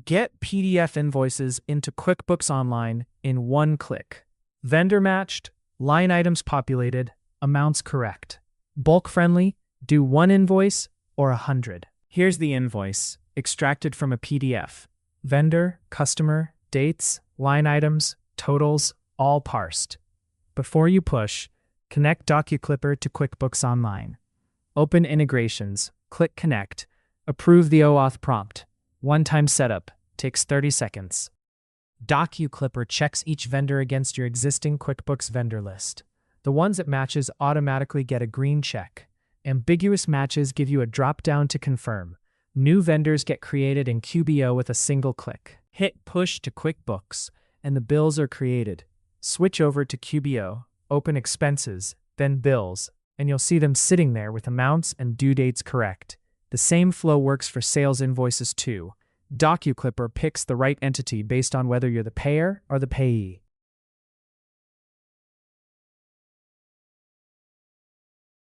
Get PDF invoices into QuickBooks Online in one click. Vendor matched, line items populated, amounts correct. Bulk friendly, do 1 invoice or 100. Here's the invoice, extracted from a PDF. Vendor, customer, dates, line items, totals, all parsed. Before you push, connect DocuClipper to QuickBooks Online. Open Integrations, click Connect, approve the OAuth prompt. One-time setup, takes 30 seconds. DocuClipper checks each vendor against your existing QuickBooks vendor list. The ones it matches automatically get a green check. Ambiguous matches give you a drop-down to confirm. New vendors get created in QBO with a single click. Hit Push to QuickBooks, and the bills are created. Switch over to QBO, open Expenses, then Bills, and you'll see them sitting there with amounts and due dates correct. The same flow works for Sales Invoices too. DocuClipper picks the right entity based on whether you're the payer or the payee.